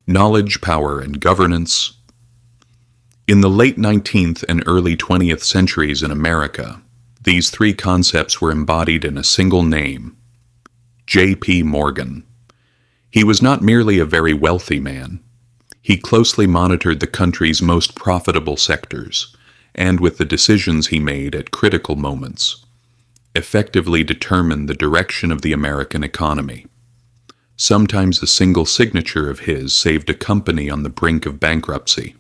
knowledge, power, and governance. In the late 19th and early 20th centuries in America, these three concepts were embodied in a single name: J.P. Morgan. He was not merely a very wealthy man. He closely monitored the country's most profitable sectors, and with the decisions he made at critical moments, effectively determined the direction of the American economy. Sometimes a single signature of his saved a company on the brink of bankruptcy.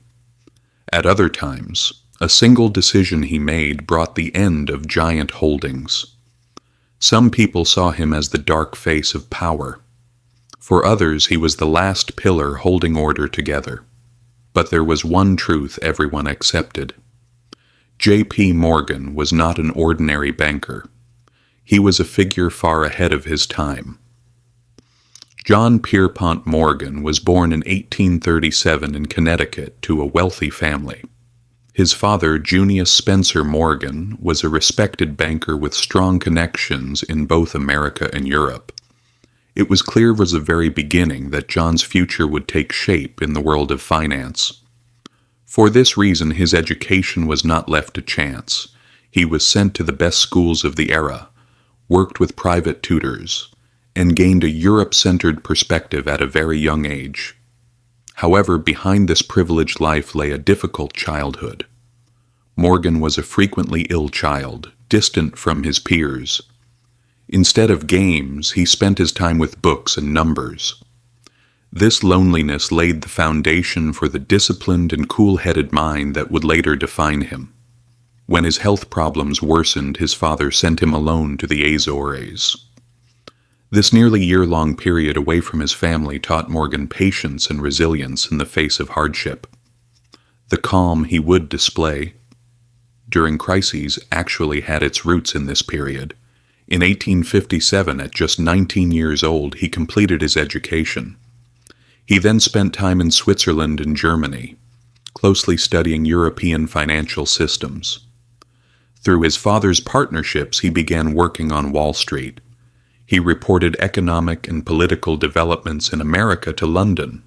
At other times, a single decision he made brought the end of giant holdings. Some people saw him as the dark face of power. For others, he was the last pillar holding order together. But there was one truth everyone accepted. J.P. Morgan was not an ordinary banker. He was a figure far ahead of his time. John Pierpont Morgan was born in 1837 in Connecticut to a wealthy family. His father, Junius Spencer Morgan, was a respected banker with strong connections in both America and Europe. It was clear from the very beginning that John's future would take shape in the world of finance. For this reason, his education was not left to chance. He was sent to the best schools of the era, worked with private tutors, and gained a Europe-centered perspective at a very young age. However, behind this privileged life lay a difficult childhood. Morgan was a frequently ill child, distant from his peers. Instead of games, he spent his time with books and numbers. This loneliness laid the foundation for the disciplined and cool-headed mind that would later define him. When his health problems worsened, his father sent him alone to the Azores. This nearly year-long period away from his family taught Morgan patience and resilience in the face of hardship. The calm he would display during crises actually had its roots in this period. In 1857, at just 19 years old, he completed his education. He then spent time in Switzerland and Germany, closely studying European financial systems. Through his father's partnerships, he began working on Wall Street. He reported economic and political developments in America to London.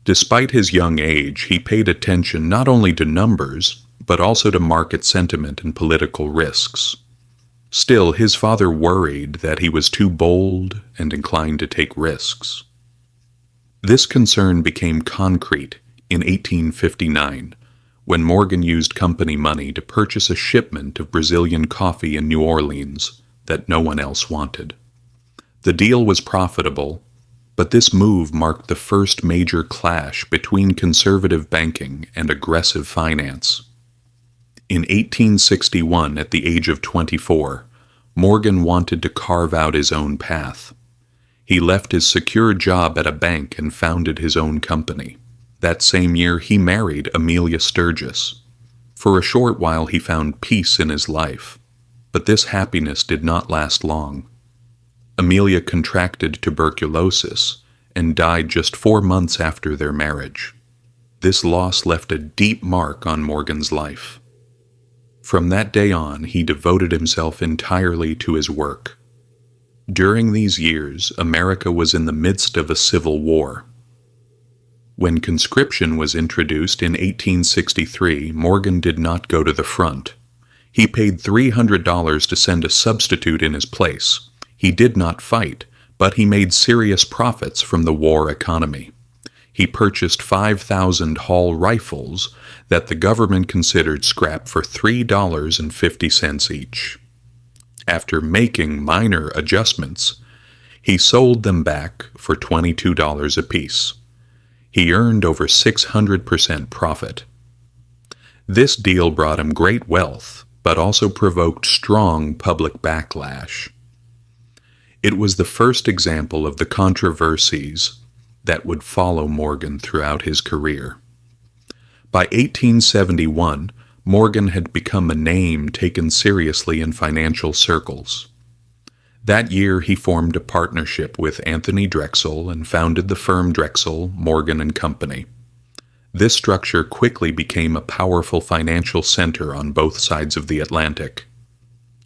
Despite his young age, he paid attention not only to numbers, but also to market sentiment and political risks. Still, his father worried that he was too bold and inclined to take risks. This concern became concrete in 1859, when Morgan used company money to purchase a shipment of Brazilian coffee in New Orleans that no one else wanted. The deal was profitable, but this move marked the first major clash between conservative banking and aggressive finance. In 1861, at the age of 24, Morgan wanted to carve out his own path. He left his secure job at a bank and founded his own company. That same year, he married Amelia Sturgis. For a short while, he found peace in his life, but this happiness did not last long. Amelia contracted tuberculosis and died just 4 months after their marriage. This loss left a deep mark on Morgan's life. From that day on, he devoted himself entirely to his work. During these years, America was in the midst of a civil war. When conscription was introduced in 1863, Morgan did not go to the front. He paid $300 to send a substitute in his place. He did not fight, but he made serious profits from the war economy. He purchased 5,000 Hall rifles that the government considered scrap for $3.50 each. After making minor adjustments, he sold them back for $22 apiece. He earned over 600% profit. This deal brought him great wealth, but also provoked strong public backlash. It was the first example of the controversies that would follow Morgan throughout his career. By 1871, Morgan had become a name taken seriously in financial circles. That year, he formed a partnership with Anthony Drexel and founded the firm Drexel, Morgan & Company. This structure quickly became a powerful financial center on both sides of the Atlantic.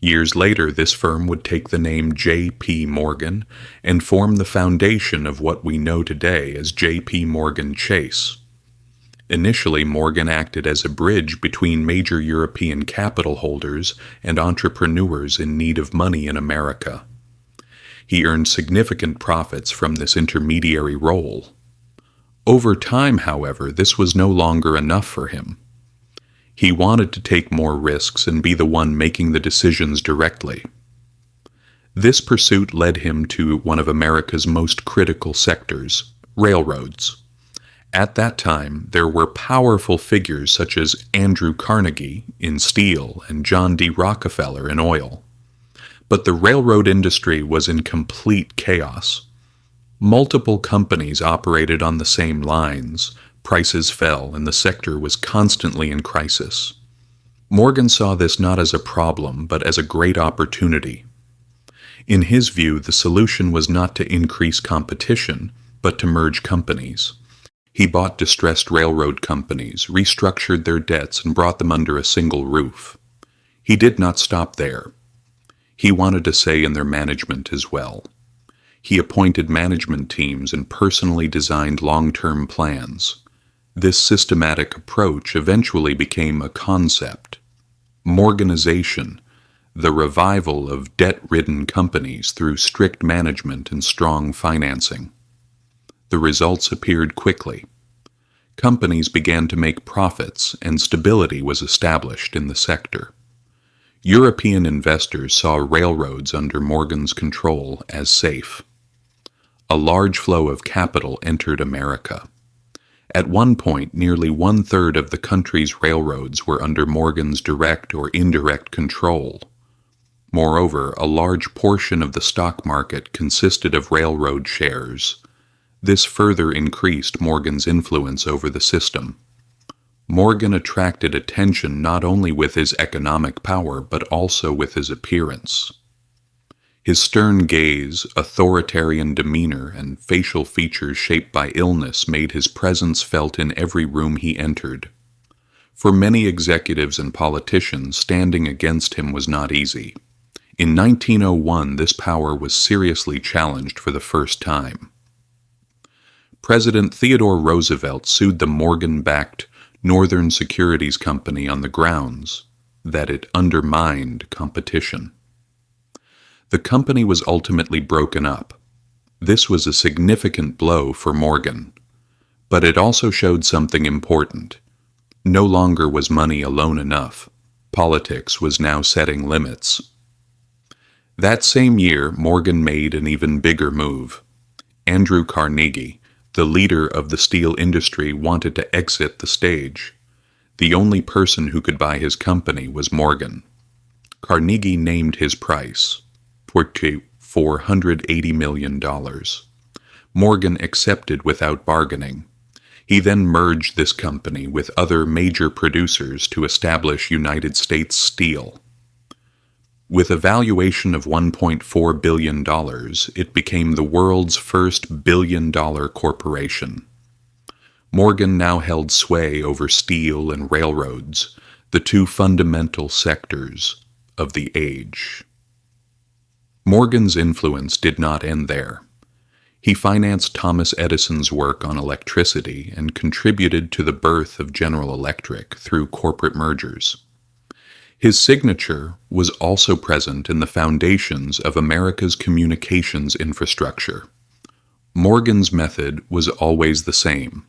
Years later, this firm would take the name J.P. Morgan and form the foundation of what we know today as J.P. Morgan Chase. Initially, Morgan acted as a bridge between major European capital holders and entrepreneurs in need of money in America. He earned significant profits from this intermediary role. Over time, however, this was no longer enough for him. He wanted to take more risks and be the one making the decisions directly. This pursuit led him to one of America's most critical sectors, railroads. At that time, there were powerful figures such as Andrew Carnegie in steel and John D. Rockefeller in oil. But the railroad industry was in complete chaos. Multiple companies operated on the same lines, prices fell, and the sector was constantly in crisis. Morgan saw this not as a problem, but as a great opportunity. In his view, the solution was not to increase competition, but to merge companies. He bought distressed railroad companies, restructured their debts, and brought them under a single roof. He did not stop there. He wanted a say in their management as well. He appointed management teams and personally designed long-term plans. This systematic approach eventually became a concept. Morganization, the revival of debt-ridden companies through strict management and strong financing. The results appeared quickly. Companies began to make profits, and stability was established in the sector. European investors saw railroads under Morgan's control as safe. A large flow of capital entered America. At one point, nearly one-third of the country's railroads were under Morgan's direct or indirect control. Moreover, a large portion of the stock market consisted of railroad shares. This further increased Morgan's influence over the system. Morgan attracted attention not only with his economic power, but also with his appearance. His stern gaze, authoritarian demeanor, and facial features shaped by illness made his presence felt in every room he entered. For many executives and politicians, standing against him was not easy. In 1901, this power was seriously challenged for the first time. President Theodore Roosevelt sued the Morgan-backed Northern Securities Company on the grounds that it undermined competition. The company was ultimately broken up. This was a significant blow for Morgan, but it also showed something important. No longer was money alone enough. Politics was now setting limits. That same year, Morgan made an even bigger move. Andrew Carnegie, the leader of the steel industry, wanted to exit the stage. The only person who could buy his company was Morgan. Carnegie named his price, $480 million. Morgan accepted without bargaining. He then merged this company with other major producers to establish United States Steel. With a valuation of $1.4 billion, it became the world's first billion-dollar corporation. Morgan now held sway over steel and railroads, the two fundamental sectors of the age. Morgan's influence did not end there. He financed Thomas Edison's work on electricity and contributed to the birth of General Electric through corporate mergers. His signature was also present in the foundations of America's communications infrastructure. Morgan's method was always the same: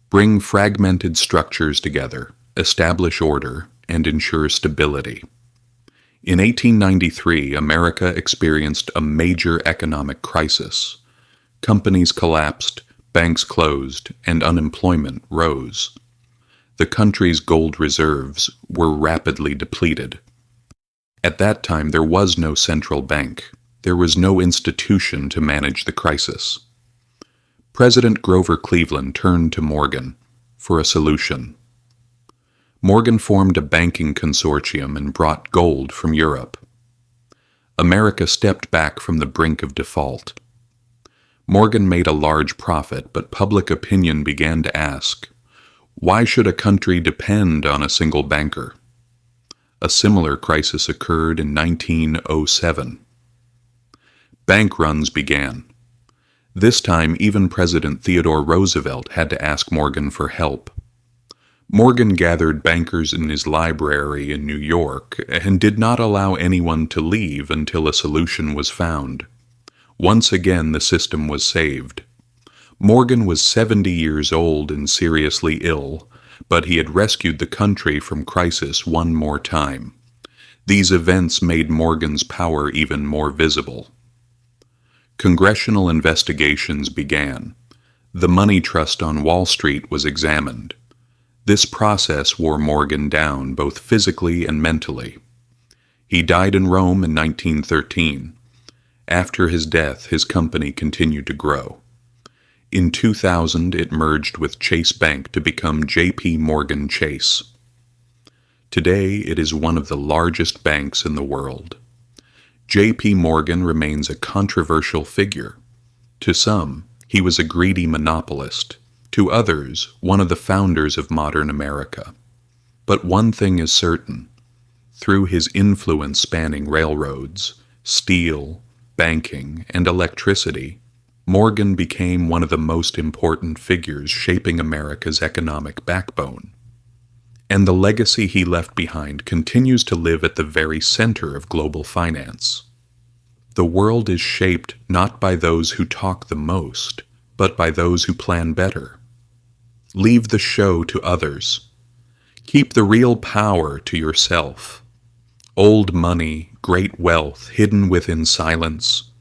bring fragmented structures together, establish order, and ensure stability. In 1893, America experienced a major economic crisis. Companies collapsed, banks closed, and unemployment rose. The country's gold reserves were rapidly depleted. At that time, there was no central bank. There was no institution to manage the crisis. President Grover Cleveland turned to Morgan for a solution. Morgan formed a banking consortium and brought gold from Europe. America stepped back from the brink of default. Morgan made a large profit, but public opinion began to ask, why should a country depend on a single banker? A similar crisis occurred in 1907. Bank runs began. This time, even President Theodore Roosevelt had to ask Morgan for help. Morgan gathered bankers in his library in New York and did not allow anyone to leave until a solution was found. Once again, the system was saved. Morgan was 70 years old and seriously ill, but he had rescued the country from crisis one more time. These events made Morgan's power even more visible. Congressional investigations began. The money trust on Wall Street was examined. This process wore Morgan down both physically and mentally. He died in Rome in 1913. After his death, his company continued to grow. In 2000, it merged with Chase Bank to become J.P. Morgan Chase. Today, it is one of the largest banks in the world. J.P. Morgan remains a controversial figure. To some, he was a greedy monopolist. To others, one of the founders of modern America. But one thing is certain. Through his influence spanning railroads, steel, banking, and electricity, Morgan became one of the most important figures shaping America's economic backbone. And the legacy he left behind continues to live at the very center of global finance. The world is shaped not by those who talk the most, but by those who plan better. Leave the show to others. Keep the real power to yourself. Old money, great wealth hidden within silence,